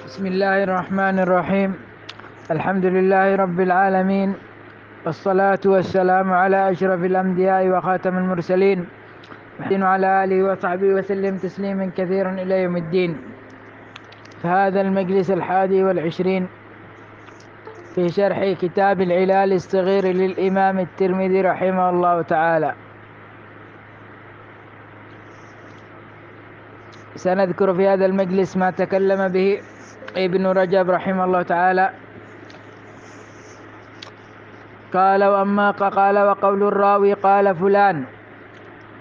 بسم الله الرحمن الرحيم. الحمد لله رب العالمين، والصلاة والسلام على أشرف الأنبياء وخاتم المرسلين وعلى آله وصحبه وسلم تسليما كثيرا إلى يوم الدين. فهذا المجلس 21 في شرح كتاب العلال الصغير للإمام الترمذي رحمه الله تعالى. سنذكر في هذا المجلس ما تكلم به ابن رجب رحمه الله تعالى. قال وقول الراوي قال فلان،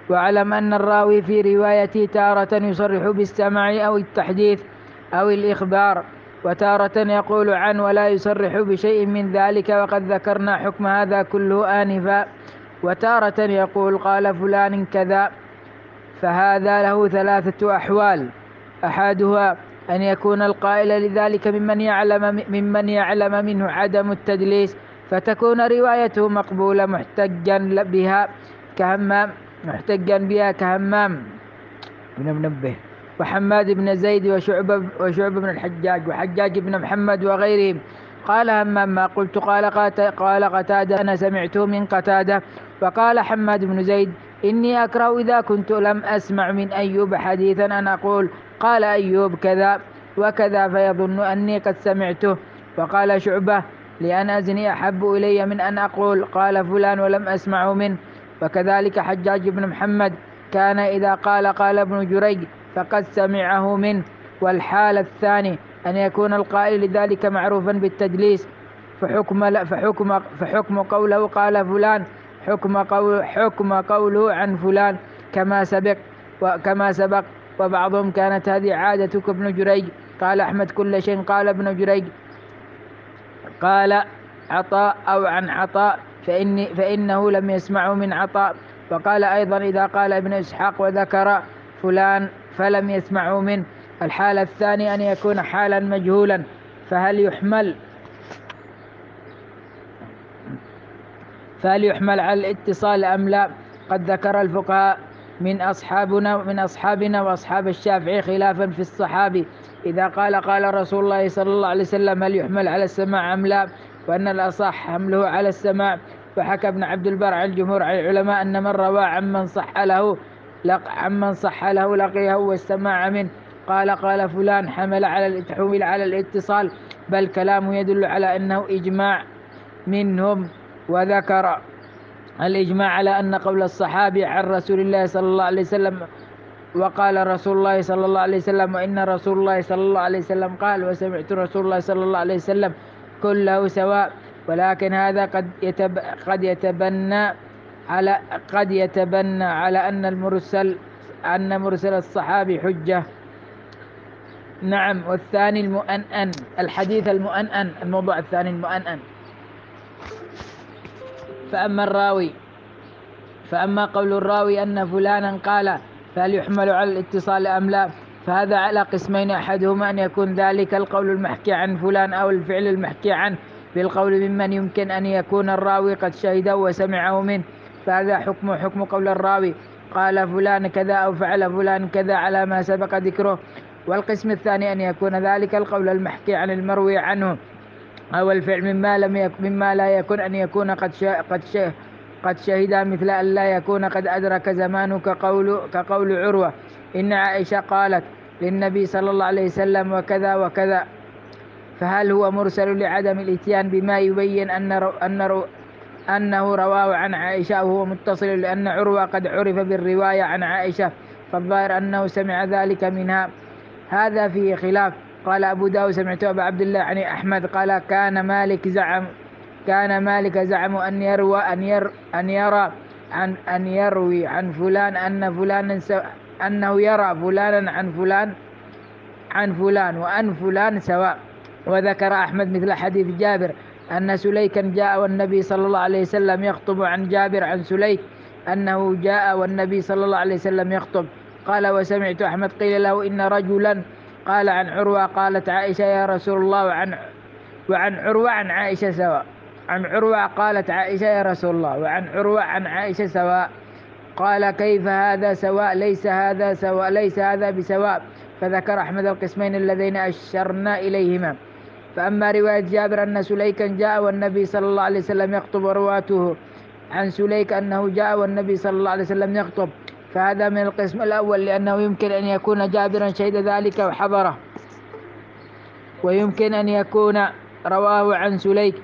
واعلم أن الراوي في روايته تارة يصرح بالسماع أو التحديث أو الإخبار، وتارة يقول عن ولا يصرح بشيء من ذلك، وقد ذكرنا حكم هذا كله آنفا. وتارة يقول قال فلان كذا، فهذا له 3 أحوال: أحدها أن يكون القائل لذلك ممن يعلم منه عدم التدليس، فتكون روايته مقبولة محتجا بها كهمام بن منبه وحماد بن زيد وشعبة بن الحجاج وحجاج بن محمد وغيرهم. قال همام ما قلت. قال قتادة أنا سمعته من قتادة. وقال حماد بن زيد إني أكره إذا كنت لم أسمع من أيوب حديثا أن أقول قال أيوب كذا وكذا فيظن أني قد سمعته. وقال شعبة لأن أزني أحب إلي من أن أقول قال فلان ولم أسمعه منه. وكذلك حجاج بن محمد كان إذا قال ابن جريج فقد سمعه منه. والحال الثاني أن يكون القائل لذلك معروفا بالتدليس، فحكم قوله قال فلان حكم قوله عن فلان كما سبق. وبعضهم كانت هذه عادة كابن جريج. قال أحمد كل شيء قال ابن جريج قال عطاء أو عن عطاء فإنه لم يسمعه من عطاء. وقال أيضا إذا قال ابن إسحاق وذكر فلان فلم يسمعه منه. الحالة الثانية أن يكون حالا مجهولا، فهل يحمل على الاتصال أم لا؟ قد ذكر الفقهاء من أصحابنا وأصحاب الشافعي خلافا في الصحابي إذا قال رسول الله صلى الله عليه وسلم هل يحمل على السماع أم لا، وأن الأصح حمله على السماع. وحكى ابن عبد البر عن الجمهور على العلماء أن من روى عمن صح له لقيه والسماع منه قال فلان حمل على الاتصال، بل كلامه يدل على أنه إجماع منهم. وذكر الإجماع على أن قول الصحابي عن رسول الله صلى الله عليه وسلم وقال رسول الله صلى الله عليه وسلم وإن رسول الله صلى الله عليه وسلم قال وسمعت رسول الله صلى الله عليه وسلم كله سواء. ولكن هذا قد يتبنى على أن مرسل الصحابي حجة. نعم. والثاني المؤنن، الحديث المؤنن، الموضوع الثاني المؤنن. فأما قول الراوي أن فلانا قال فهل يحمل على الاتصال أم لا، فهذا على قسمين: أحدهما أن يكون ذلك القول المحكي عن فلان أو الفعل المحكي عنه بالقول ممن يمكن أن يكون الراوي قد شهده وسمعه منه، فهذا حكم قول الراوي قال فلان كذا أو فعل فلان كذا على ما سبق ذكره. والقسم الثاني أن يكون ذلك القول المحكي عن المروي عنه أو الفعل مما لا يكون أن يكون قد شهد، مثل أن لا يكون قد أدرك زمانه كقول عروة إن عائشة قالت للنبي صلى الله عليه وسلم وكذا وكذا. فهل هو مرسل لعدم الاتيان بما يبين أنه رواه عن عائشة، وهو متصل لأن عروة قد عرف بالرواية عن عائشة، فالظاهر أنه سمع ذلك منها. هذا فيه خلاف. قال أبو داود سمعت أبا عبد الله عن أحمد قال كان مالك زعم أن يروي عن فلان أنه يرى فلانا عن فلان وأن فلان سواء. وذكر أحمد مثل حديث جابر أن سليكا جاء والنبي صلى الله عليه وسلم يخطب، عن جابر عن سليك أنه جاء والنبي صلى الله عليه وسلم يخطب. قال وسمعت أحمد قيل له إن رجلا قال عن عروة قالت عائشة يا رسول الله وعن عروة عن عائشة سواء. عن عروة قالت عائشة يا رسول الله وعن عروة عن عائشة سواء. قال كيف هذا سواء؟ ليس هذا بسواء. فذكر أحمد القسمين اللذين أشرنا إليهما. فأما رواية جابر أن سليكا جاء والنبي صلى الله عليه وسلم يخطب، ورواته عن سليك أنه جاء والنبي صلى الله عليه وسلم يخطب، فهذا من القسم الأول، لأنه يمكن أن يكون جابرا شهد ذلك وحضره، ويمكن أن يكون رواه عن سليك،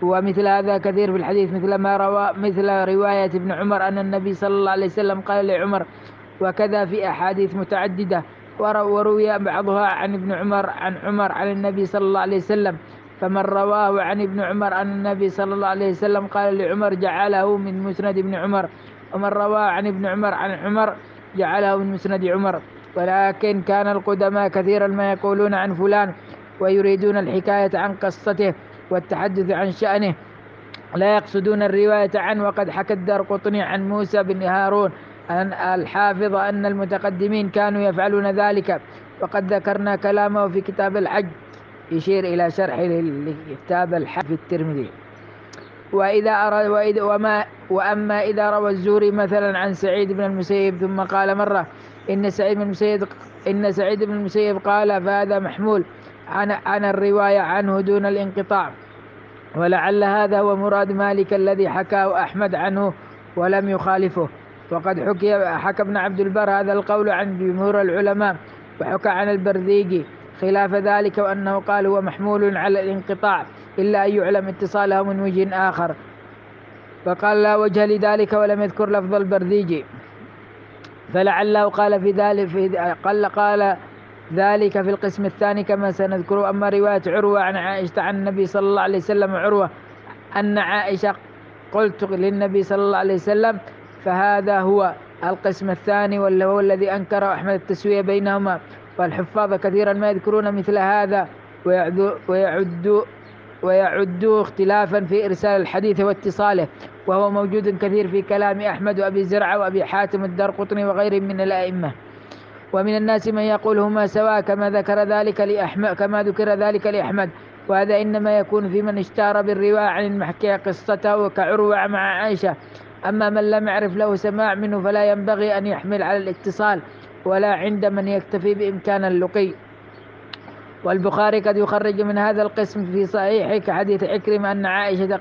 ومثل هذا كثير في الحديث، مثل رواية ابن عمر أن النبي صلى الله عليه وسلم قال لعمر، وكذا في أحاديث متعددة، وروي بعضها عن ابن عمر عن عمر عن النبي صلى الله عليه وسلم. فمن رواه عن ابن عمر أن النبي صلى الله عليه وسلم قال لعمر جعله من مسند ابن عمر، ومن رواه عن ابن عمر عن عمر جعله من مسند عمر. ولكن كان القدماء كثيرا ما يقولون عن فلان ويريدون الحكاية عن قصته والتحدث عن شأنه، لا يقصدون الرواية عنه. وقد حكى الدارقطني عن موسى بن هارون أن الحافظ أن المتقدمين كانوا يفعلون ذلك، وقد ذكرنا كلامه في كتاب الحج، يشير إلى شرح كتاب الحج في الترمذي. وأما إذا روى الزهري مثلا عن سعيد بن المسيب ثم قال مرة إن سعيد بن المسيب قال، فهذا محمول عن الرواية عنه دون الانقطاع، ولعل هذا هو مراد مالك الذي حكاه أحمد عنه ولم يخالفه. وقد حكى ابن عبد البر هذا القول عن جمهور العلماء، وحكى عن البرديجي خلاف ذلك، وأنه قال هو محمول على الانقطاع إلا أن يعلم اتصاله من وجه آخر، فقال لا وجه لذلك ولم يذكر لفظ البرديجي، فلعله قال ذلك في القسم الثاني كما سنذكره. أما رواية عروة عن عائشة عن النبي صلى الله عليه وسلم، عروة أن عائشة قلت للنبي صلى الله عليه وسلم، فهذا هو القسم الثاني، وهو الذي أنكر أحمد التسوية بينهما. والحفاظ كثيرا ما يذكرون مثل هذا ويعدوا اختلافا في إرسال الحديث واتصاله، وهو موجود كثير في كلام أحمد وأبي زرعة وأبي حاتم الدارقطني وغيرهم من الأئمة. ومن الناس من يقول هما سواء كما ذكر ذلك لأحمد، وهذا إنما يكون في من اشتهر بالرواية عن المحكي قصته كعروة مع عائشة. أما من لم يعرف له سماع منه فلا ينبغي أن يحمل على الاتصال، ولا عند من يكتفي بإمكان اللقي. والبخاري قد يخرج من هذا القسم في صحيحه كحديث عكرمة أن عائشة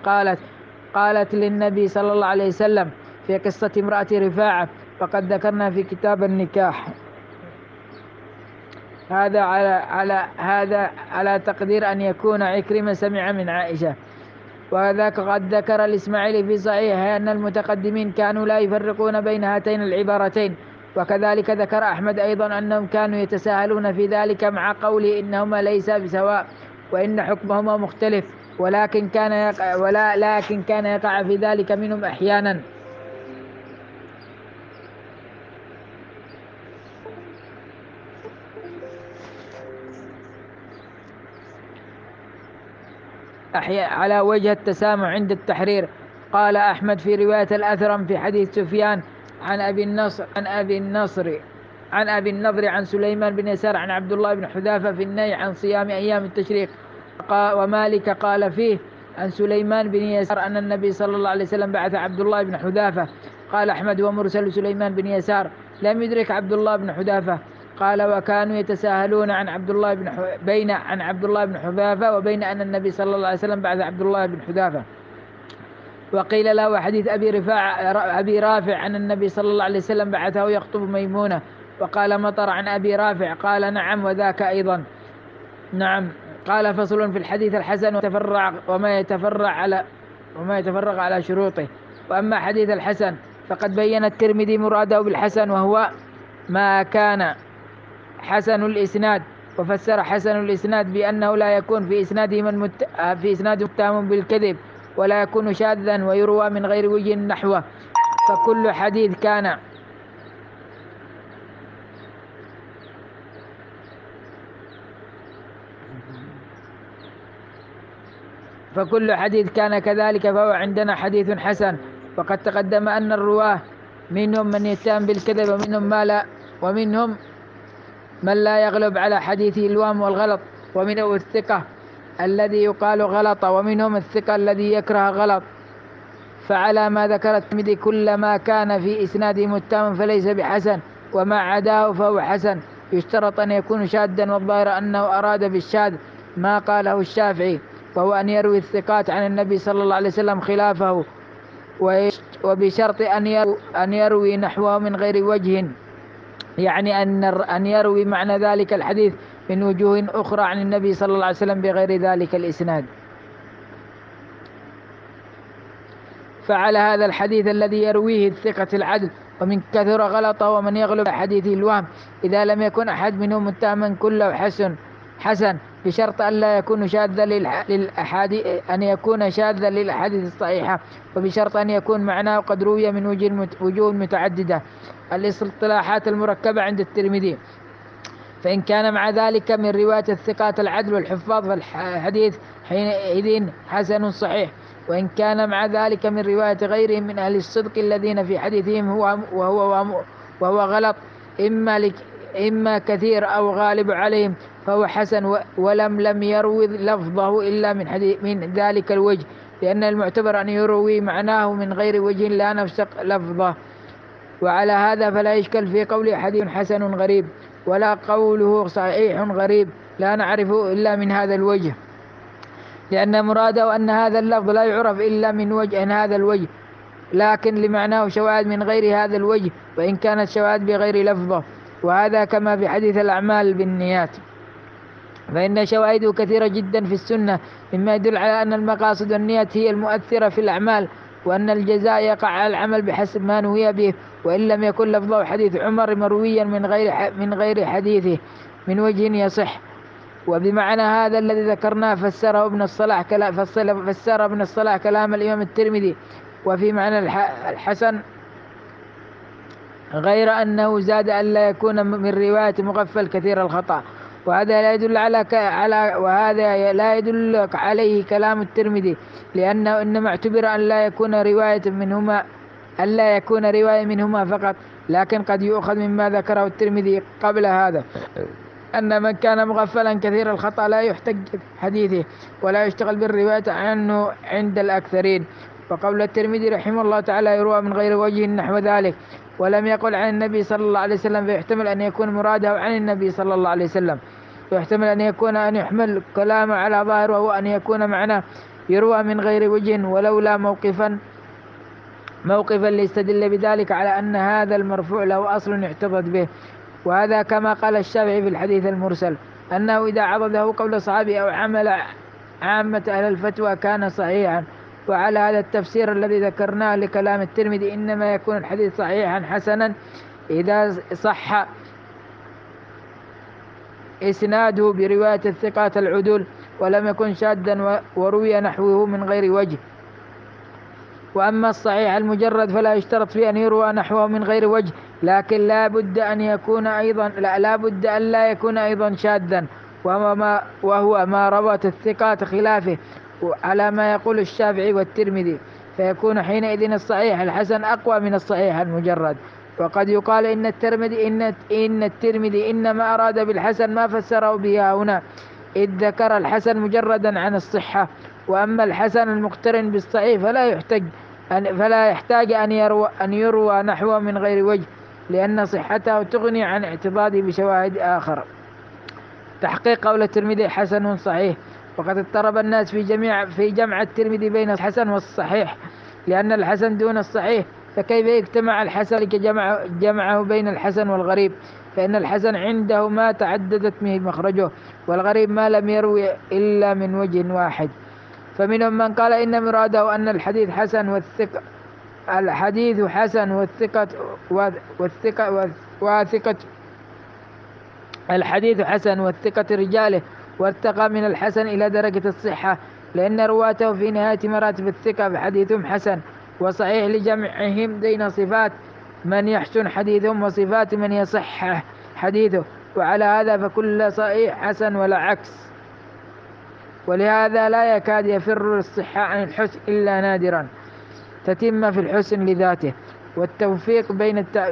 قالت للنبي صلى الله عليه وسلم في قصة امرأة رفاعة، وقد ذكرنا في كتاب النكاح. هذا على تقدير أن يكون عكرمة سمع من عائشة. وذاك قد ذكر الإسماعيلي في صحيحه أن المتقدمين كانوا لا يفرقون بين هاتين العبارتين. وكذلك ذكر أحمد أيضا أنهم كانوا يتساهلون في ذلك، مع قوله إنهما ليسا بسواء وإن حكمهما مختلف، لكن كان يقع في ذلك منهم أحيانا. على وجه التسامح عند التحرير. قال أحمد في رواية الأثرم في حديث سفيان عن أبي النضر عن سليمان بن يسار عن عبد الله بن حذافة في النهي عن صيام أيام التشريق. ومالك قال فيه عن سليمان بن يسار أن النبي صلى الله عليه وسلم بعث عبد الله بن حذافة. قال أحمد ومرسل سليمان بن يسار لم يدرك عبد الله بن حذافة. قال وكانوا يتساهلون عن عبد الله بن حذافة وبين أن النبي صلى الله عليه وسلم بعث عبد الله بن حذافة. وقيل له حديث أبي رافع أن النبي صلى الله عليه وسلم بعثه يخطب ميمونة. وقال مطر عن أبي رافع قال نعم وذاك أيضا نعم. قال فصل في الحديث الحسن وما يتفرع على شروطه. وأما حديث الحسن فقد بين الترمذي مراده بالحسن، وهو ما كان حسن الإسناد، وفسر حسن الإسناد بأنه لا يكون في إسناده متهم بالكذب، ولا يكون شاذا ويروى من غير وجه نحوه. فكل حديث كان كذلك فهو عندنا حديث حسن. وقد تقدم أن الرواه منهم من يتهم بالكذب ومنهم من لا يغلب على حديثه الوهم والغلط، ومنهم الثقة الذي يقال غلط، ومنهم الثقة الذي يكره غلط. فعلى ما ذكر الترمذي كل ما كان في إسناده متهم فليس بحسن، وما عداه فهو حسن. يشترط أن يكون شاذا، والظاهر أنه أراد بالشاذ ما قاله الشافعي، وهو أن يروي الثقات عن النبي صلى الله عليه وسلم خلافه، وبشرط أن يروي نحوه من غير وجه، يعني أن يروي معنى ذلك الحديث من وجوه أخرى عن النبي صلى الله عليه وسلم بغير ذلك الإسناد. فعلى هذا الحديث الذي يرويه الثقة العدل، ومن كثر غلطه ومن يغلب حديثه الوهم، إذا لم يكن أحد منهم متهما كله حسن بشرط أن لا يكون شاذا أن يكون شاذا للأحاديث الصحيحة، وبشرط أن يكون معناه قد روي من وجوه متعددة. الاصطلاحات المركبة عند الترمذي: فإن كان مع ذلك من رواية الثقات العدل والحفاظ فالحديث حينئذ حسن صحيح، وإن كان مع ذلك من رواية غيرهم من أهل الصدق الذين في حديثهم وهو غلط إما كثير أو غالب عليهم فهو حسن، ولم يروي لفظه إلا من ذلك الوجه، لأن المعتبر أن يروي معناه من غير وجه لا نفسق لفظه. وعلى هذا فلا يشكل في قول حديث حسن غريب، ولا قوله صحيح غريب لا نعرفه إلا من هذا الوجه، لأن مراده أن هذا اللفظ لا يعرف إلا من وجه هذا الوجه، لكن لمعناه شواهد من غير هذا الوجه، وإن كانت شواهد بغير لفظه. وهذا كما في حديث الأعمال بالنيات، فإن شواهده كثيرة جدا في السنة، مما يدل على أن المقاصد والنيات هي المؤثرة في الأعمال، وأن الجزاء يقع على العمل بحسب ما نوي به، وإن لم يكن لفظه حديث عمر مرويا من غير حديثه من وجه يصح. وبمعنى هذا الذي ذكرناه فسر ابن الصلاح كلام الإمام الترمذي، وفي معنى الحسن، غير أنه زاد أن لا يكون من رواية مغفل كثير الخطأ، وهذا لا يدل عليه كلام الترمذي، لأنه إنما اعتبر أن لا يكون رواية منهما فقط، لكن قد يؤخذ مما ذكره الترمذي قبل هذا أن من كان مغفلا كثير الخطأ لا يحتج حديثه ولا يشتغل بالرواية عنه عند الأكثرين. وقول الترمذي رحمه الله تعالى يروى من غير وجه نحو ذلك، ولم يقل عن النبي صلى الله عليه وسلم، فيحتمل أن يكون مراده عن النبي صلى الله عليه وسلم، ويحتمل أن يحمل كلامه على ظاهر، وهو أن يكون معناه يروى من غير وجه، ولولا موقفا ليستدل بذلك على أن هذا المرفوع له أصل يحتفظ به. وهذا كما قال الشافعي في الحديث المرسل، أنه إذا عضده قول صحابي أو عمل عامة أهل الفتوى كان صحيحا. وعلى هذا التفسير الذي ذكرناه لكلام الترمذي إنما يكون الحديث صحيحا حسنا إذا صح إسناده برواية الثقات العدول، ولم يكن شاذا وروي نحوه من غير وجه. وأما الصحيح المجرد فلا يشترط فيه أن يروى نحوه من غير وجه، لكن لا بد أن لا يكون أيضا شاذا، وهو ما روت الثقات خلافه على ما يقول الشافعي والترمذي، فيكون حينئذ الصحيح الحسن أقوى من الصحيح المجرد. وقد يقال إن الترمذي إنما أراد بالحسن ما فسره به هنا، إذ ذكر الحسن مجردا عن الصحة. وأما الحسن المقترن بالصحيح فلا يحتاج أن يروى نحوه من غير وجه، لأن صحته تغني عن اعتضاده بشواهد آخر. تحقيق قول الترمذي حسن صحيح. وقد اضطرب الناس في جمع الترمذي بين الحسن والصحيح، لأن الحسن دون الصحيح، فكيف يجتمع الحسن جمعه بين الحسن والغريب؟ فإن الحسن عنده ما تعددت به مخرجه، والغريب ما لم يروي إلا من وجه واحد. فمنهم من قال إن مراده أن الحديث حسن والثقة رجاله، وارتقى من الحسن إلى درجة الصحة، لأن رواته في نهاية مراتب الثقة فحديثهم حسن وصحيح لجمعهم بين صفات من يحسن حديثهم وصفات من يصح حديثه، وعلى هذا فكل صحيح حسن ولا عكس. ولهذا لا يكاد يفر الصحة عن الحسن إلا نادرا، تتم في الحسن لذاته، والتوفيق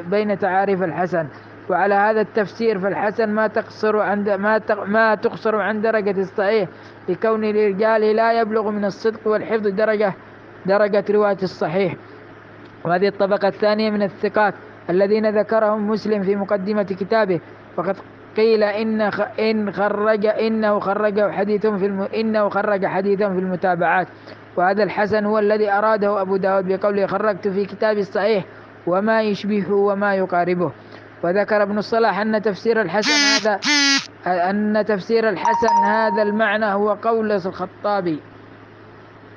بين تعاريف الحسن. وعلى هذا التفسير فالحسن ما تقصر عن درجة الصحيح، لكون الرجال لا يبلغ من الصدق والحفظ درجة رواية الصحيح. وهذه الطبقة الثانية من الثقات الذين ذكرهم مسلم في مقدمة كتابه، قيل إنه خرج حديثا في المتابعات، وهذا الحسن هو الذي أراده أبو داود بقوله خرجت في كتاب الصحيح وما يشبهه وما يقاربه. وذكر ابن الصلاح أن تفسير الحسن هذا المعنى هو قول الخطابي.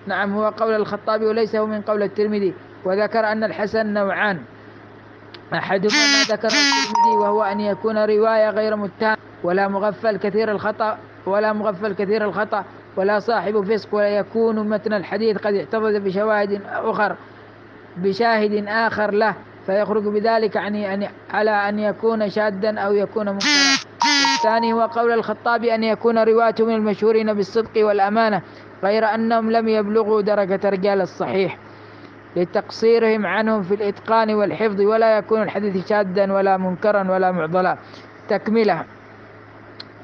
نعم، هو قول الخطابي وليس هو من قول الترمذي. وذكر أن الحسن نوعان، أحدهما ما ذكره الترمذي وهو أن يكون رواية غير متهم ولا مغفل كثير الخطأ ولا صاحب فسق، ولا يكون متن الحديث قد احتفظ بشاهد آخر له فيخرج بذلك على أن يكون شاذا أو يكون منكرا. الثاني هو قول الخطابي أن يكون رواته من المشهورين بالصدق والأمانة غير أنهم لم يبلغوا درجة رجال الصحيح لتقصيرهم عنهم في الإتقان والحفظ، ولا يكون الحديث شاذا ولا منكرا ولا معضلا. تكملة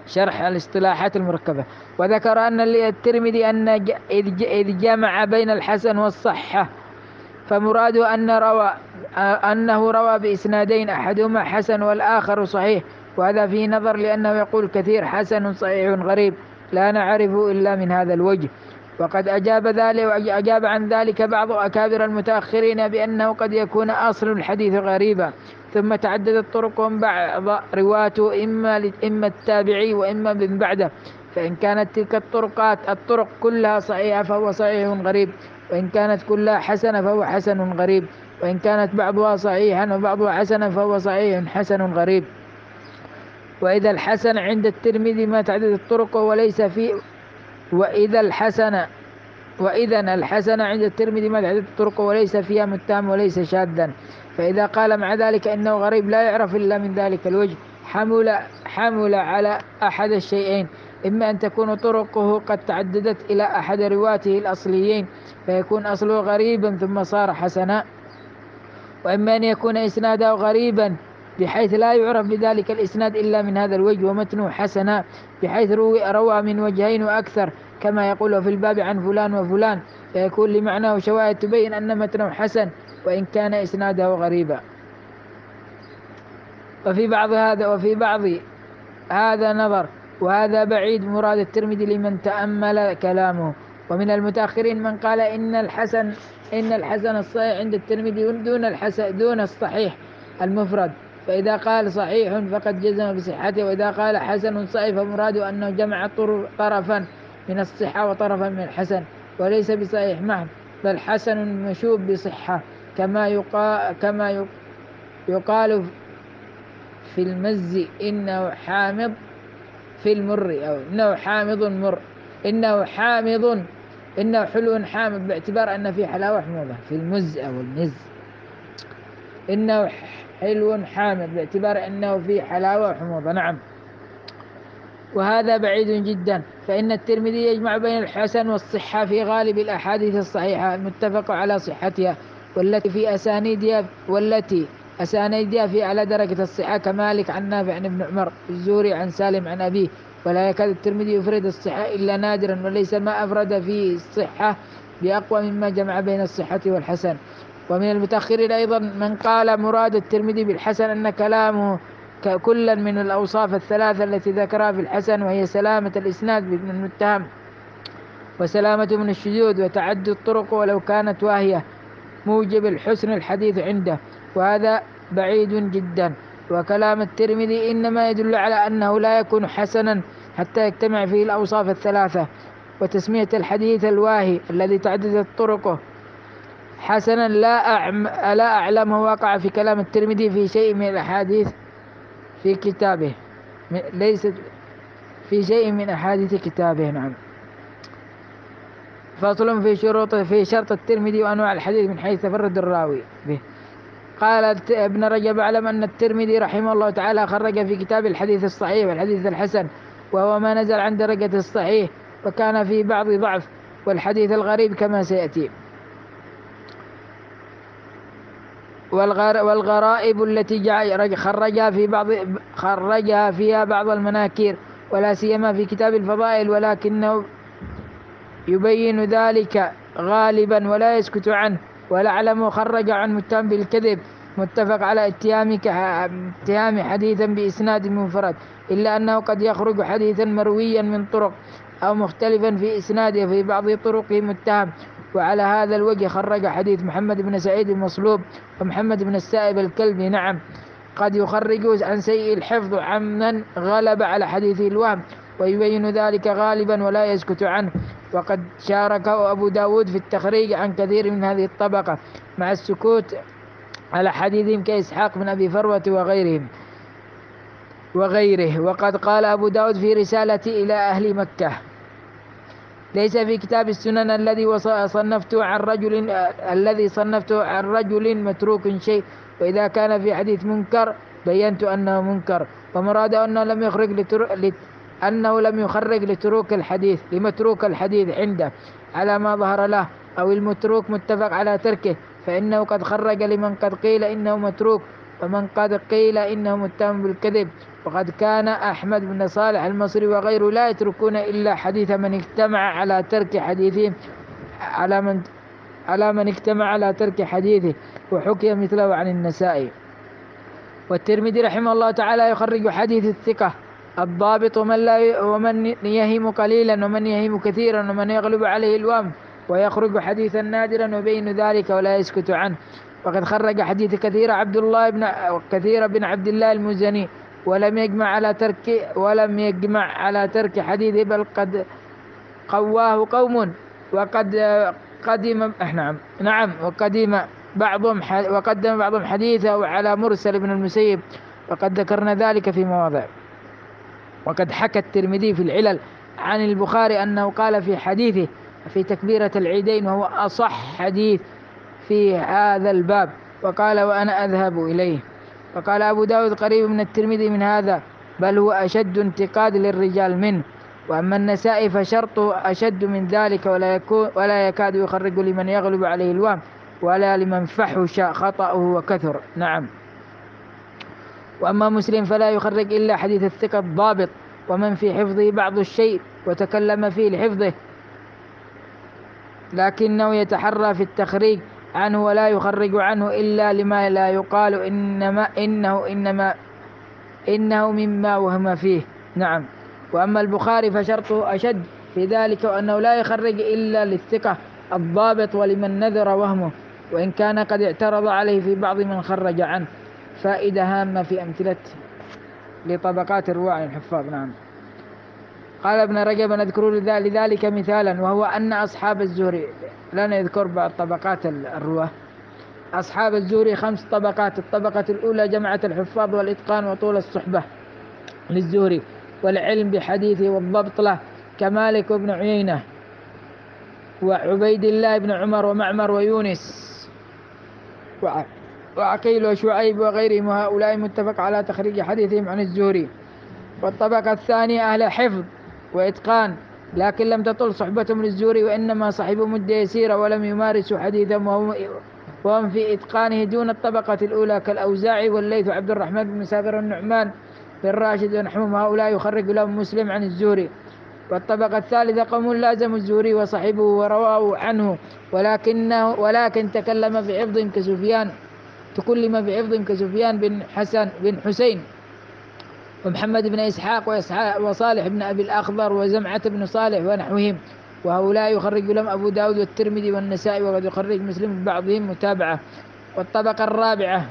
شرح الاصطلاحات المركبة. وذكر أن الترمذي إذ جمع بين الحسن والصحة فمراده أنه روى بإسنادين أحدهما حسن والآخر صحيح، وهذا فيه نظر لأنه يقول كثير حسن صحيح غريب لا نعرفه إلا من هذا الوجه. وقد أجاب عن ذلك بعض أكابر المتأخرين بأنه قد يكون أصل الحديث غريبا ثم تعددت طرقهم بعض رواته إما التابعي وإما من بعده، فإن كانت تلك الطرق كلها صحيحة فهو صحيح غريب، وإن كانت كلها حسنة فهو حسن غريب، وإن كانت بعضها صحيحا وبعضها حسنا فهو صحيح حسن غريب. وإذا الحسن عند الترمذي ما تعددت طرقه وليس فيه وإذا الحسن عند الترمذي ما تعددت طرقه وليس فيها متهم وليس شاذا، فإذا قال مع ذلك إنه غريب لا يعرف إلا من ذلك الوجه حمل على أحد الشيئين، إما أن تكون طرقه قد تعددت إلى أحد رواته الأصليين فيكون أصله غريبا ثم صار حسنا، وإما أن يكون إسناده غريبا بحيث لا يعرف بذلك الإسناد إلا من هذا الوجه ومتنه حسنا بحيث روى من وجهين وأكثر كما يقول في الباب عن فلان وفلان، فيكون لمعناه شواهد تبين أن متنه حسن وإن كان إسناده غريبا. وفي بعض هذا نظر، وهذا بعيد مراد الترمذي لمن تأمل كلامه. ومن المتأخرين من قال إن الحسن الصحيح عند الترمذي دون الصحيح المفرد، فإذا قال صحيح فقد جزم بصحته، وإذا قال حسن صحيح فمراده أنه جمع طرفا من الصحة وطرفا من الحسن وليس بصحيح محض بل حسن مشوب بصحة، كما يقال في المز إنه حامض في المر، أو إنه حامض مر، إنه حلو حامض باعتبار أن في حلاوة حموضة في المز أو المز، إنه حلو حامض باعتبار أنه في حلاوة حموضة. نعم، وهذا بعيد جدا، فإن الترمذي يجمع بين الحسن والصحة في غالب الأحاديث الصحيحة المتفق على صحتها والتي أسانيدها في أعلى درجة الصحة كمالك عن نافع عن ابن عمر الزهري عن سالم عن أبيه، ولا يكاد الترمذي يفرد الصحة إلا نادرا، وليس ما أفرد فيه الصحة بأقوى مما جمع بين الصحة والحسن. ومن المتأخرين أيضا من قال مراد الترمذي بالحسن أن كلامه كلا من الأوصاف الثلاثة التي ذكرها في الحسن، وهي سلامة الإسناد من المتهم وسلامة من الشذوذ وتعدد الطرق ولو كانت واهية موجب الحسن الحديث عنده، وهذا بعيد جدا. وكلام الترمذي إنما يدل على أنه لا يكون حسنا حتى يجتمع فيه الأوصاف الثلاثة، وتسمية الحديث الواهي الذي تعددت طرقه حسنا لا أعلمه وقع في كلام الترمذي في شيء من الأحاديث في كتابه، ليست في شيء من أحاديث كتابه. نعم. فصل في شرط الترمذي وأنواع الحديث من حيث تفرد الراوي به. قال ابن رجب اعلم أن الترمذي رحمه الله تعالى خرج في كتاب الحديث الصحيح والحديث الحسن، وهو ما نزل عن درجة الصحيح وكان في بعض ضعف، والحديث الغريب كما سيأتي. والغرائب التي خرجها فيها بعض المناكير ولا سيما في كتاب الفضائل، ولكنه يبين ذلك غالبا ولا يسكت عنه، ولا أعلم خرج عن متهم بالكذب متفق على اتهام حديثا بإسناد منفرد، إلا أنه قد يخرج حديثا مرويا من طرق أو مختلفا في إسناده في بعض طرقه متهم. وعلى هذا الوجه خرج حديث محمد بن سعيد المصلوب ومحمد بن السائب الكلبي. نعم، قد يخرج عن سيء الحفظ عمن غلب على حديثه الوهم، ويبين ذلك غالبا ولا يسكت عنه. وقد شاركه أبو داود في التخريج عن كثير من هذه الطبقة مع السكوت على حديثهم كإسحاق بن أبي فروة وغيره. وقد قال أبو داود في رسالة إلى أهل مكة: ليس في كتاب السنن الذي صنفته عن رجل متروك شيء، وإذا كان في حديث منكر بينت أنه منكر، ومراد أنه لم يخرج لمتروك الحديث عنده على ما ظهر له، أو المتروك متفق على تركه، فإنه قد خرج لمن قد قيل إنه متروك، ومن قد قيل إنه متهم بالكذب. وقد كان أحمد بن صالح المصري وغيره لا يتركون إلا حديث من اجتمع على ترك حديثه وحكي مثله عن النسائي. والترمذي رحمه الله تعالى يخرج حديث الثقة الضابط ومن يهم قليلا ومن يهم كثيرا ومن يغلب عليه الوهم، ويخرج حديثا نادرا وبين ذلك ولا يسكت عنه. وقد خرج حديث كثير بن عبد الله المزني ولم يجمع على ترك حديثه، بل قد قواه قوم. وقدم بعضهم حديثه على مرسل بن المسيب، وقد ذكرنا ذلك في مواضع. وقد حكى الترمذي في العلل عن البخاري أنه قال في حديثه في تكبيرة العيدين، وهو أصح حديث في هذا الباب، وقال: وأنا أذهب إليه. وقال أبو داود قريب من الترمذي من هذا، بل هو أشد انتقاد للرجال منه. وأما النسائي فشرطه أشد من ذلك، ولا يكاد يخرج لمن يغلب عليه الوهم، ولا لمن فحش خطأه وكثر. نعم. وأما مسلم فلا يخرج إلا حديث الثقة الضابط، ومن في حفظه بعض الشيء وتكلم فيه لحفظه، لكنه يتحرى في التخريج عنه، ولا يخرج عنه إلا لما لا يقال إنه مما وهم فيه. نعم. وأما البخاري فشرطه أشد في ذلك، وأنه لا يخرج إلا للثقة الضابط ولمن نذر وهمه، وإن كان قد اعترض عليه في بعض من خرج عنه. فائدة هامة في أمثلة لطبقات الرواة الحفاظ. نعم. قال ابن رجب: نذكر لذلك مثالا، وهو أن أصحاب الزهري، لا نذكر بعض طبقات الرواة. أصحاب الزهري 5 طبقات. الطبقة الأولى جماعة الحفاظ والإتقان وطول الصحبة للزهري والعلم بحديثه والضبط له، كمالك بن عيينة وعبيد الله بن عمر ومعمر ويونس وعقيل وشعيب وغيرهم، وهؤلاء متفق على تخريج حديثهم عن الزهري. والطبقة الثانية أهل حفظ وإتقان، لكن لم تطل صحبتهم للزهري، وإنما صحبوا مدة يسيرة ولم يمارسوا حديثهم، وهم في إتقانه دون الطبقة الأولى، كالأوزاعي والليث وعبد الرحمن بن مسافر والنعمان بن راشد ونحوهم، هؤلاء يخرج لهم مسلم عن الزهري. والطبقة الثالثة قوم لازموا الزهري وصحبوا ورواه عنه، ولكن تكلم بحفظهم كسفيان بن حسين ومحمد بن إسحاق وصالح بن أبي الأخضر وزمعة بن صالح ونحوهم، وهؤلاء يخرج لهم أبو داود والترمذي والنسائي، وقد يخرج مسلم ببعضهم متابعة. والطبقة الرابعة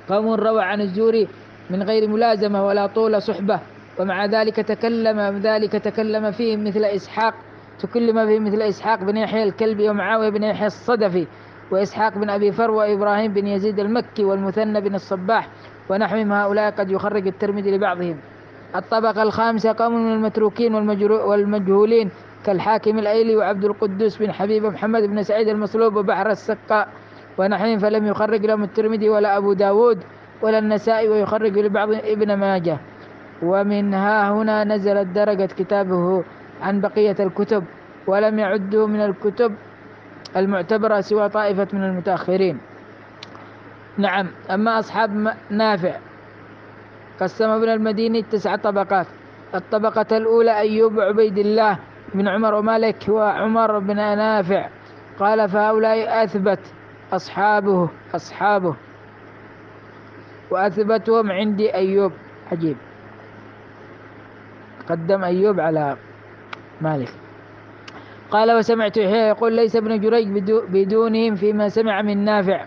قوم روى عن الزهري من غير ملازمة ولا طول صحبة، ومع ذلك تكلم فيهم مثل إسحاق بن يحيى الكلبي ومعاوية بن يحيى الصدفي وإسحاق بن أبي فروة وإبراهيم بن يزيد المكي والمثنى بن الصباح ونحوهم، هؤلاء قد يخرج الترمذي لبعضهم. الطبقة الخامسة قوم من المتروكين والمجهولين، كالحاكم الأيلي وعبد القدوس بن حبيب ومحمد بن سعيد المصلوب وبحر السقاء ونحوهم، فلم يخرج لهم الترمذي ولا أبو داود ولا النسائي، ويخرج لبعض ابن ماجه. ومنها هنا نزلت درجة كتابه عن بقية الكتب، ولم يعده من الكتب المعتبرة سوى طائفة من المتأخرين. نعم. أما أصحاب نافع قسم ابن المديني 9 طبقات. الطبقة الأولى أيوب وعبيد الله بن عمر ومالك وعمر بن نافع، قال: فهؤلاء أثبت أصحابه وأثبتهم عندي أيوب. عجيب، قدم أيوب على مالك. قال وسمعت يحيى يقول ليس ابن جريج بدونهم فيما سمع من نافع.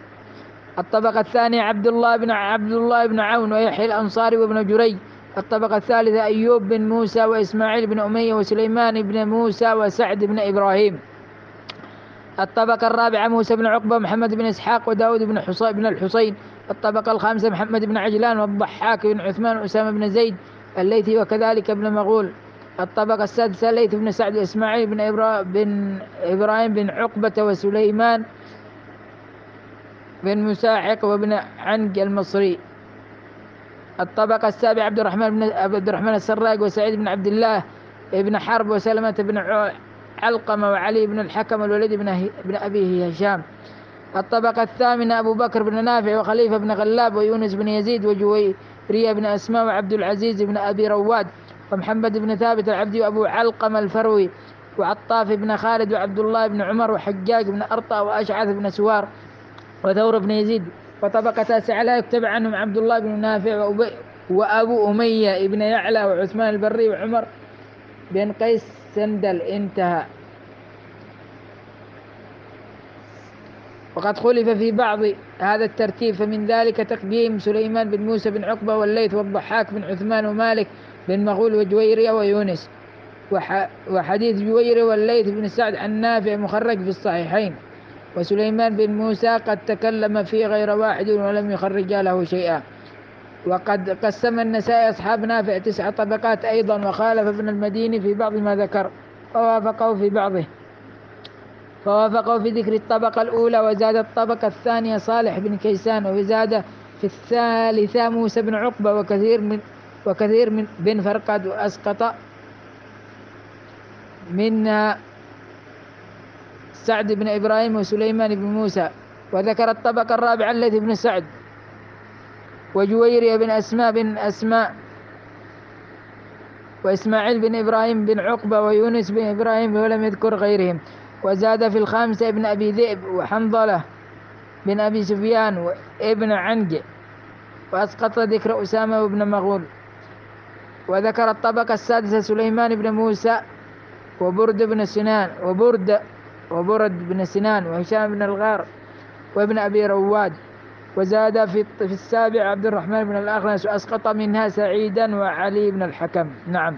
الطبقة الثانية عبد الله بن عون ويحيى الأنصاري وابن جريج. الطبقة الثالثة أيوب بن موسى وإسماعيل بن أمية وسليمان بن موسى وسعد بن إبراهيم. الطبقة الرابعة موسى بن عقبة محمد بن إسحاق وداود بن الحصين. الطبقة الخامسة محمد بن عجلان والضحاك بن عثمان وأسامة بن زيد الليثي وكذلك ابن مغول. الطبقة السادسة ليث بن سعد وإسماعيل بن إبراهيم بن عقبة وسليمان بن مساحق وابن عنق المصري. الطبقة السابعة عبد الرحمن السراج وسعيد بن عبد الله بن حرب وسلمة بن علقمة وعلي بن الحكم والوليد بن أبي هشام. الطبقة الثامنة أبو بكر بن نافع وخليفة بن غلاب ويونس بن يزيد وجويرية بن أسماء وعبد العزيز بن أبي رواد ومحمد بن ثابت العبدي وأبو علقمة الفروي وعطاف بن خالد وعبد الله بن عمر وحجاج بن أرطى وأشعث بن سوار وثور بن يزيد. وطبقة تاسعة لا يكتب عنهم عبد الله بن نافع وأبو أمية بن يعلى وعثمان البري وعمر بن قيس سندل. انتهى. وقد خلف في بعض هذا الترتيب، فمن ذلك تقديم سليمان بن موسى بن عقبة والليث والضحاك بن عثمان ومالك بن مغول وجويرية ويونس. وحديث جويرية والليث بن سعد عن نافع مخرج في الصحيحين. وسليمان بن موسى قد تكلم فيه غير واحد ولم يخرج له شيئا. وقد قسم النسائي أصحاب نافع 9 طبقات أيضا، وخالف ابن المديني في بعض ما ذكر فوافقه في بعضه، فوافقه في ذكر الطبقة الأولى. وزاد الطبقة الثانية صالح بن كيسان، وزاد في الثالثة موسى بن عقبة وكثير من بن فرقد، وأسقط منها سعد بن إبراهيم وسليمان بن موسى. وذكر الطبقة الرابعة الليث بن سعد وجويرية بن أسماء وإسماعيل بن إبراهيم بن عقبة ويونس بن إبراهيم، ولم يذكر غيرهم. وزاد في الخامسة ابن أبي ذئب وحنظلة بن أبي سفيان وابن عنج، وأسقط ذكر أسامة وابن مغول. وذكر الطبقة السادسة سليمان بن موسى وبرد بن سنان وهشام بن الغار وابن أبي رواد. وزاد في السابع عبد الرحمن بن الأخنس، وأسقط منها سعيدا وعلي بن الحكم. نعم.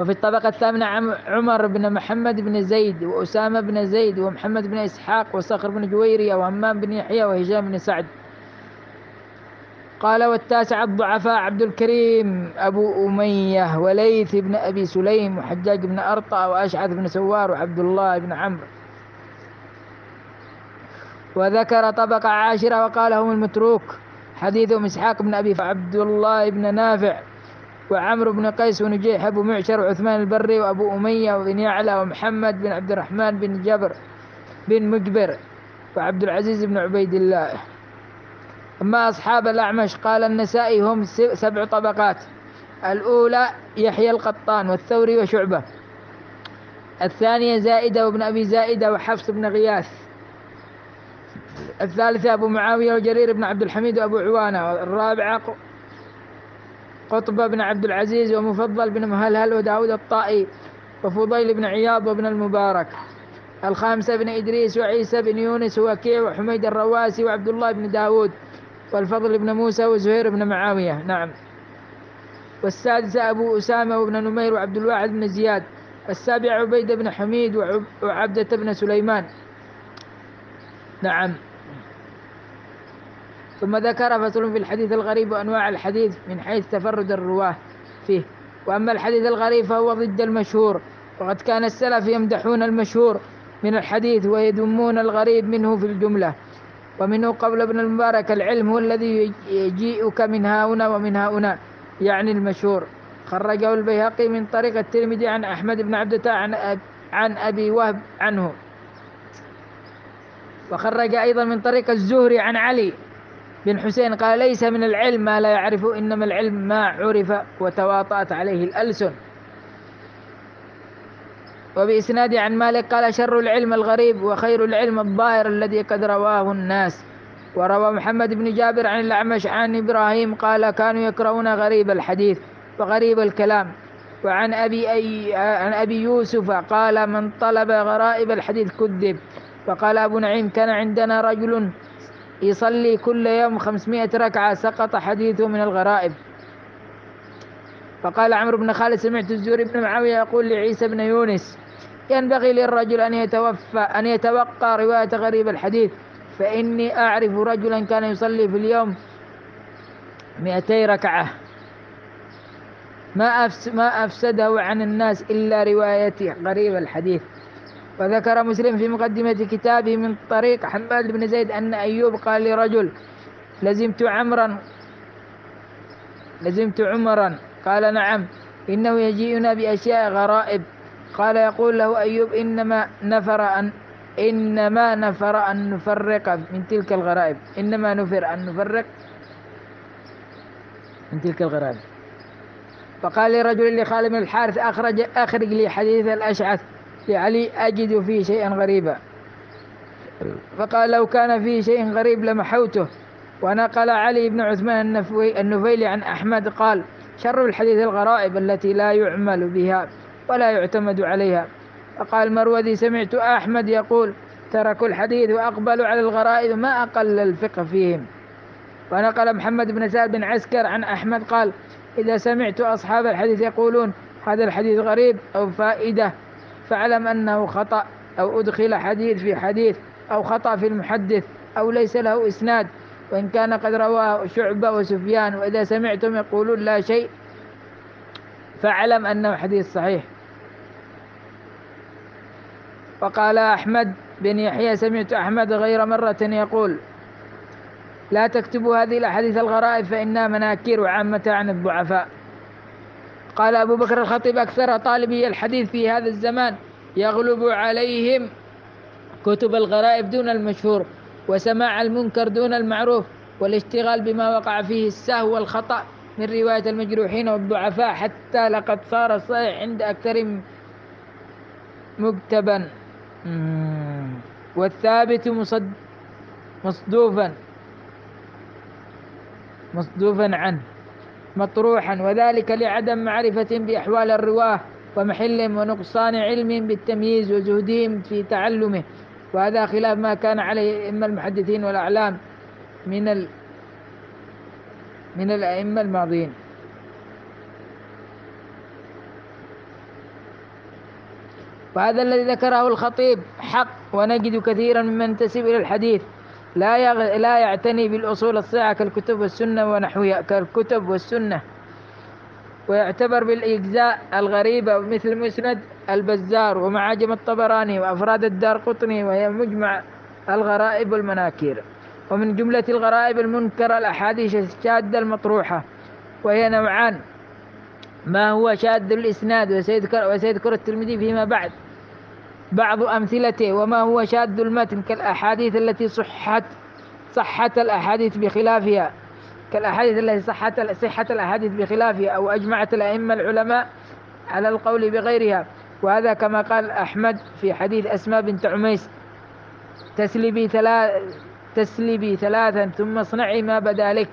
وفي الطبقة الثامنة عمر بن محمد بن زيد وأسامة بن زيد ومحمد بن إسحاق وصخر بن جويرية وهمام بن يحيى وهشام بن سعد. قال والتاسع الضعفاء عبد الكريم أبو أمية وليث بن أبي سليم وحجاج بن أرطى وأشعث بن سوار وعبد الله بن عمرو. وذكر طبقة عاشرة وقال هم المتروك حديثهم إسحاق بن أبي عبد الله بن نافع وعمرو بن قيس ونجيح أبو معشر وعثمان البري وأبو أمية وبن يعلى ومحمد بن عبد الرحمن بن جبر بن مجبر وعبد العزيز بن عبيد الله. أما أصحاب الأعمش قال النسائي هم 7 طبقات. الأولى يحيى القطان والثوري وشعبة. الثانية زائدة وابن أبي زائدة وحفص بن غياث. الثالثة أبو معاوية وجرير بن عبد الحميد وأبو عوانة. الرابعة قطبة بن عبد العزيز ومفضل بن مهلهل وداود الطائي وفضيل بن عياض وابن المبارك. الخامسة بن إدريس وعيسى بن يونس ووكيع وحميد الرواسي وعبد الله بن داود والفضل بن موسى وزهير بن معاوية. نعم. والسادسة أبو أسامة وابن نمير وعبد الواحد بن زياد. السابع عبيد بن حميد وعبدة بن سليمان. نعم. ثم ذكر فصل في الحديث الغريب وأنواع الحديث من حيث تفرد الرواه فيه. وأما الحديث الغريب فهو ضد المشهور، وقد كان السلف يمدحون المشهور من الحديث ويذمون الغريب منه في الجملة. ومنه قول ابن المبارك العلم هو الذي يجيئك من هنا ومن هنا، يعني المشهور. خرجه البيهقي من طريق الترمذي عن أحمد بن عبدة عن أبي وهب عنه. وخرج أيضا من طريق الزهري عن علي بن حسين قال ليس من العلم ما لا يعرف، إنما العلم ما عرف وتواطأت عليه الألسن. وبإسناده عن مالك قال شر العلم الغريب وخير العلم الظاهر الذي قد رواه الناس. وروى محمد بن جابر عن الأعمش عن إبراهيم قال كانوا يكرهون غريب الحديث وغريب الكلام. وعن أبي يوسف قال من طلب غرائب الحديث كذب. وقال أبو نعيم كان عندنا رجل يصلي كل يوم 500 ركعة سقط حديثه من الغرائب. فقال عمرو بن خالد سمعت الزهري بن معاوية يقول لعيسى بن يونس ينبغي للرجل أن يتوقى رواية غريب الحديث، فإني أعرف رجلا كان يصلي في اليوم 200 ركعة ما أفسده عن الناس إلا رواية غريب الحديث. وذكر مسلم في مقدمة كتابه من طريق حماد بن زيد أن أيوب قال لرجل لزمت عمرا قال نعم إنه يجيئنا بأشياء غرائب. قال يقول له أيوب إنما نفر أن نفرق من تلك الغرائب من تلك الغرائب. فقال لرجل لخالد بن الحارث أخرج لي حديث الأشعث لعلي أجد فيه شيئا غريبا. فقال لو كان فيه شيء غريب لمحوته. ونقل علي بن عثمان النفيلي عن أحمد قال شر الحديث الغرائب التي لا يعمل بها ولا يعتمد عليها. فقال المروذي سمعت أحمد يقول تركوا الحديث وأقبلوا على الغرائب ما أقل الفقه فيهم. ونقل محمد بن سعد بن عسكر عن أحمد قال إذا سمعت أصحاب الحديث يقولون هذا الحديث غريب أو فائدة فاعلم أنه خطأ أو أدخل حديث في حديث أو خطأ في المحدث أو ليس له إسناد وإن كان قد رواه شعبة وسفيان. وإذا سمعتم يقولون لا شيء فاعلم أنه حديث صحيح. وقال أحمد بن يحيى سمعت أحمد غير مرة يقول لا تكتبوا هذه الأحاديث الغرائب فإنها مناكير وعامتها عن الضعفاء. قال أبو بكر الخطيب أكثر طالبي الحديث في هذا الزمان يغلب عليهم كتب الغرائب دون المشهور وسماع المنكر دون المعروف والاشتغال بما وقع فيه السهو والخطأ من رواية المجروحين والضعفاء حتى لقد صار الصحيح عند أكثرهم مكتبا والثابت مصدوفا عنه مطروحا وذلك لعدم معرفة بأحوال الرواه ومحلهم ونقصان علم بالتمييز وزهدهم في تعلمه. وهذا خلاف ما كان عليه إما المحدثين والأعلام من الأئمة الماضين. وهذا الذي ذكره الخطيب حق. ونجد كثيرا ممن ينتسب إلى الحديث لا يعتني بالأصول الصحيحة كالكتب والسنة ونحوها كالكتب والسنة ويعتبر بالإجزاء الغريبة مثل مسند البزار ومعاجم الطبراني وأفراد الدارقطني وهي مجمع الغرائب والمناكير. ومن جملة الغرائب المنكر الأحاديث الشاذة المطروحة وهي نوعان ما هو شاذ الإسناد وسيذكر الترمذي فيما بعد بعض أمثلته وما هو شاذ المتن كالأحاديث التي صحت الأحاديث بخلافها كالأحاديث التي صحت الأحاديث بخلافها أو أجمعت الأئمة العلماء على القول بغيرها. وهذا كما قال أحمد في حديث أسماء بنت عميس تسلبي ثلاثا ثم اصنعي ما بدا لك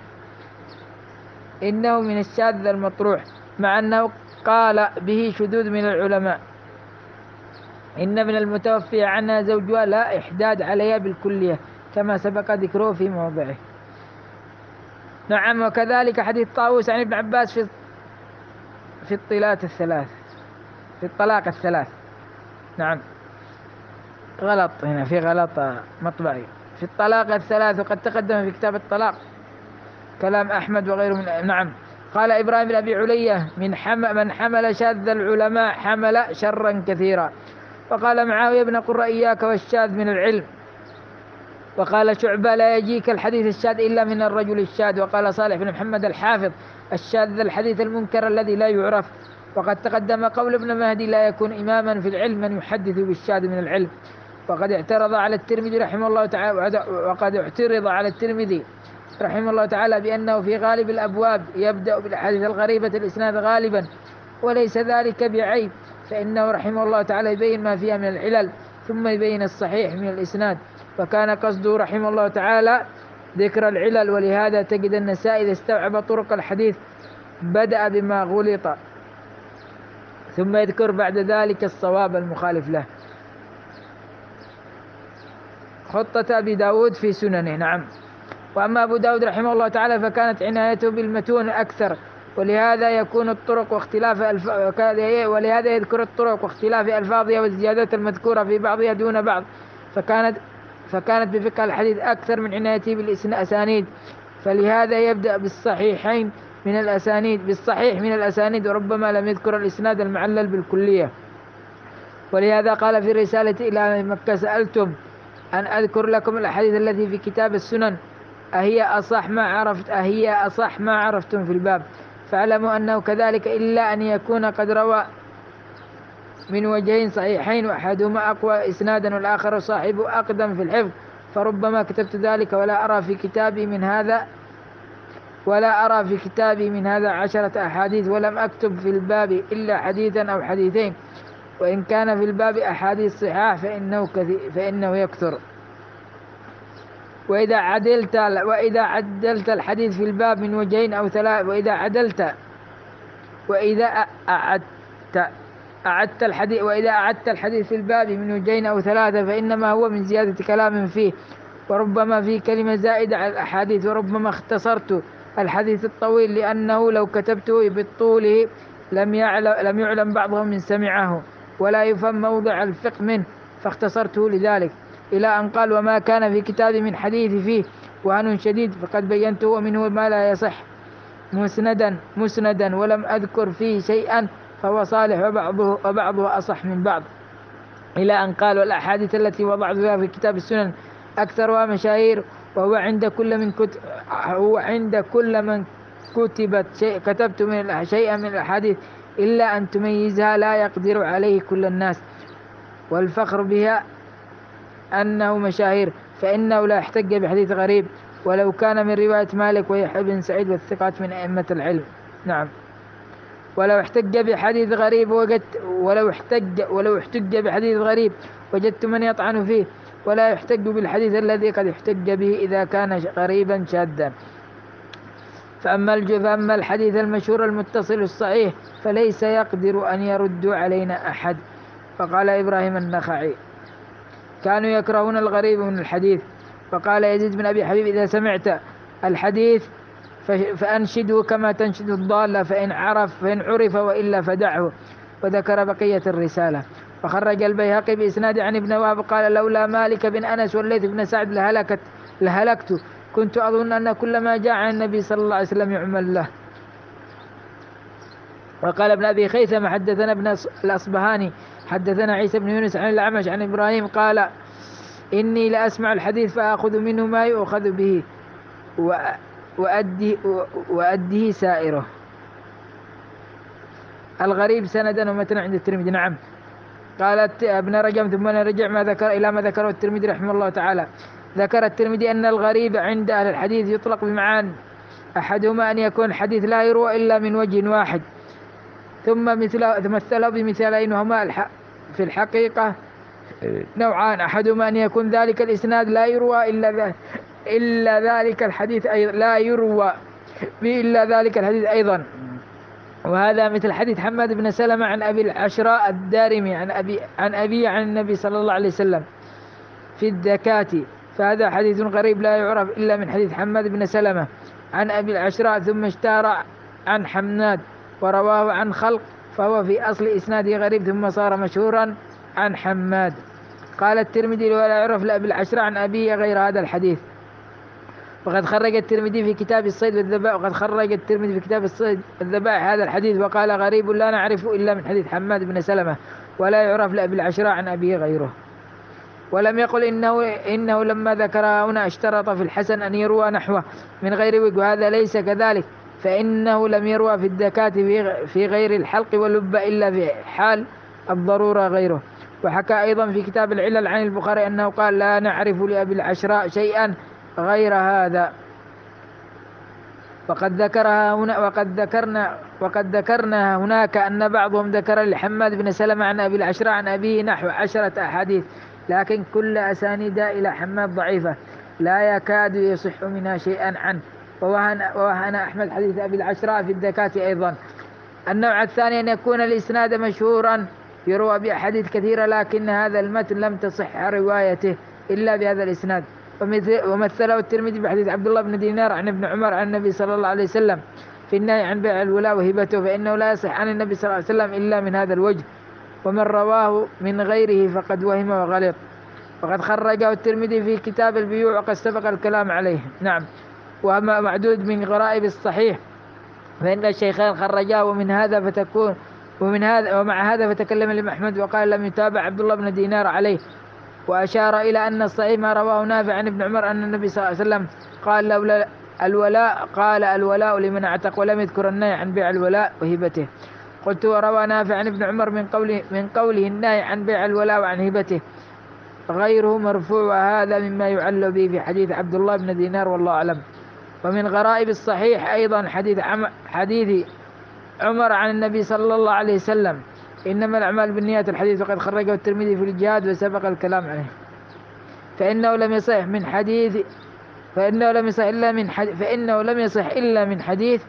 إنه من الشاذ المطروح مع أنه قال به شذوذ من العلماء. إن من المتوفي عنها زوجها لا إحداد عليها بالكلية كما سبق ذكره في موضعه. نعم. وكذلك حديث طاووس عن ابن عباس في الطلاق الثلاث. نعم غلط هنا في غلط مطبعي في الطلاق الثلاث وقد تقدم في كتاب الطلاق كلام أحمد وغيره من. نعم. قال إبراهيم بن أبي علية من حمل شاذ العلماء حمل شرا كثيرا. وقال معاوية بن قرة إياك والشاذ من العلم. وقال شعبة لا يجيك الحديث الشاذ إلا من الرجل الشاذ. وقال صالح بن محمد الحافظ الشاذ الحديث المنكر الذي لا يعرف. وقد تقدم قول ابن مهدي لا يكون إماما في العلم من يحدث بالشاذ من العلم. وقد اعترض على الترمذي رحمه الله تعالى بأنه في غالب الأبواب يبدأ بالأحاديث الغريبة الإسناد غالبا وليس ذلك بعيب فإنه رحمه الله تعالى يبين ما فيها من العلل ثم يبين الصحيح من الإسناد، فكان قصده رحمه الله تعالى ذكر العلل. ولهذا تجد النسائي إذا استوعب طرق الحديث بدأ بما غلط ثم يذكر بعد ذلك الصواب المخالف له. خطة أبي داود في سننه. نعم. وأما أبو داود رحمه الله تعالى فكانت عنايته بالمتون أكثر، ولهذا يكون الطرق واختلاف ولهذا يذكر الطرق واختلاف ألفاظها والزيادات المذكورة في بعضها دون بعض، فكانت بفقه الحديث أكثر من عنايته بالأسانيد، فلهذا يبدأ بالصحيح من الأسانيد وربما لم يذكر الإسناد المعلل بالكلية. ولهذا قال في الرسالة إلى مكة: سألتم أن أذكر لكم الأحاديث التي في كتاب السنن أهي أصح ما عرفتم في الباب، فاعلموا أنه كذلك، إلا أن يكون قد روى من وجهين صحيحين وأحدهما أقوى إسنادا والآخر صاحبه أقدم في الحفظ، فربما كتبت ذلك ولا أرى في كتابي من هذا 10 أحاديث، ولم أكتب في الباب إلا حديثا أو حديثين، وإن كان في الباب أحاديث صحاح فإنه يكثر. وإذا عدلت الحديث في الباب من وجهين أو ثلاث وإذا أعدت الحديث في الباب من وجهين أو ثلاثة فإنما هو من زيادة كلام فيه، وربما فيه كلمة زائدة على الأحاديث، وربما اختصرت الحديث الطويل لأنه لو كتبته بالطول لم يعلم بعضهم من سمعه ولا يفهم موضع الفقه منه، فاختصرته لذلك. إلى أن قال: وما كان في كتابي من حديث فيه وهن شديد فقد بينته، ومنه ما لا يصح مسندا ولم أذكر فيه شيئا فهو صالح وبعضه أصح من بعض. إلى أن قال: والأحاديث التي وضعت فيها في كتاب السنن أكثرها مشاهير، وهو عند كل من كتبت شيئا من الأحاديث إلا أن تميزها لا يقدر عليه كل الناس، والفخر بها أنه مشاهير، فإنه لا يحتج بحديث غريب ولو كان من رواية مالك ويحيى بن سعيد والثقات من أئمة العلم. نعم. ولو احتج بحديث غريب وجدت من يطعن فيه، ولا يحتج بالحديث الذي قد احتج به إذا كان غريبا شاذا. فأما الحديث المشهور المتصل الصحيح فليس يقدر أن يرد علينا أحد. فقال إبراهيم النخعي: كانوا يكرهون الغريب من الحديث. فقال يزيد بن أبي حبيب: إذا سمعت الحديث فأنشده كما تنشد الضالة، فإن عرف وإلا فدعه. وذكر بقية الرسالة. فخرج البيهقي بإسناد عن ابن وهب قال: لولا مالك بن أنس والليث بن سعد لهلكت، كنت أظن أن كل ما جاء عن النبي صلى الله عليه وسلم يعمل له. وقال ابن أبي خيثم: حدثنا ابن الأصبهاني حدثنا عيسى بن يونس عن الأعمش عن إبراهيم قال: إني لأسمع الحديث فأخذ منه ما يؤخذ به وأديه سائره. الغريب سندا ومتنا عند الترمذي. نعم. قالت ابن رجب ثم نرجع إلى ما ذكره الترمذي رحمه الله تعالى. ذكر الترمذي أن الغريب عند أهل الحديث يطلق بمعان، أحدهما أن يكون الحديث لا يروى إلا من وجه واحد، ثم مثله بمثالين، وهما في الحقيقة نوعان: أحدهما أن يكون ذلك الإسناد لا يروى إلا ذلك الحديث أيضا، وهذا مثل حديث حماد بن سلمة عن أبي العشراء الدارمي عن النبي صلى الله عليه وسلم في الزكاة، فهذا حديث غريب لا يعرف إلا من حديث حماد بن سلمة عن أبي العشراء ثم اشتهر عن حماد ورواه عن خلق، فهو في أصل إسناده غريب ثم صار مشهورا عن حماد. قال الترمذي: ولا يعرف لأبي العشراء عن أبيه غير هذا الحديث. وقد خرج الترمذي في كتاب الصيد والذبائح هذا الحديث وقال: غريب لا نعرفه إلا من حديث حماد بن سلمة ولا يعرف لأبي العشراء عن أبيه غيره. ولم يقل إنه لما ذكرها هنا اشترط في الحسن أن يروى نحوه من غير وجه، وهذا ليس كذلك، فإنه لم يروى في الزكاة في غير الحلق واللب إلا في حال الضرورة غيره. وحكى أيضا في كتاب العلل عن البخاري أنه قال: لا نعرف لأبي العشراء شيئا غير هذا. وقد ذكرنا هناك أن بعضهم ذكر لحماد بن سلمة عن أبي العشراء عن أبيه نحو 10 أحاديث، لكن كل أسانيد إلى حماد ضعيفة لا يكاد يصح منها شيئا عنه. ووهن أحمد حديث أبي العشراء في الزكاة أيضا. النوع الثاني أن يكون الإسناد مشهورا يروى بأحاديث كثيرة، لكن هذا المتن لم تصح روايته إلا بهذا الإسناد. ومثله الترمذي بحديث عبد الله بن دينار عن ابن عمر عن النبي صلى الله عليه وسلم في النهي عن بيع الولاء وهبته، فإنه لا يصح عن النبي صلى الله عليه وسلم إلا من هذا الوجه، ومن رواه من غيره فقد وهم وغلط. وقد خرجه الترمذي في كتاب البيوع وقد سبق الكلام عليه. نعم. وما معدود من غرائب الصحيح فإن الشيخان خرجاه، ومع هذا فتكلم الإمام أحمد وقال لم يتابع عبد الله بن دينار عليه، وأشار إلى أن الصحيح ما رواه نافع عن ابن عمر أن النبي صلى الله عليه وسلم قال لولا الولاء قال الولاء لمن اعتق، ولم يذكر النهي عن بيع الولاء وهبته. قلت وروى نافع عن ابن عمر من قوله النهي عن بيع الولاء وعن هبته غيره مرفوع، وهذا مما يعل به في حديث عبد الله بن دينار والله أعلم. ومن غرائب الصحيح أيضا حديث عمر عن النبي صلى الله عليه وسلم إنما الأعمال بالنيات الحديث، وقد خرجه الترمذي في الجهاد وسبق الكلام عليه. فإنه لم يصح إلا من حديث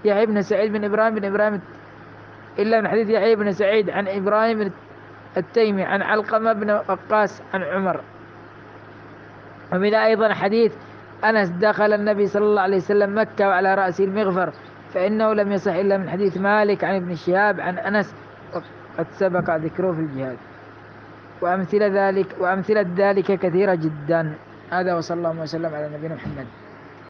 يحيى بن سعيد بن إبراهيم إلا من حديث يحيى بن سعيد عن إبراهيم التيمي عن علقمة بن وقاص عن عمر. ومن أيضا حديث أنس دخل النبي صلى الله عليه وسلم مكة وعلى رأسه المغفر، فإنه لم يصح إلا من حديث مالك عن ابن شهاب عن أنس وقد سبق ذكره في الجهاد. وأمثلة ذلك كثيرة جدا. هذا وصلى الله وسلم على نبينا محمد.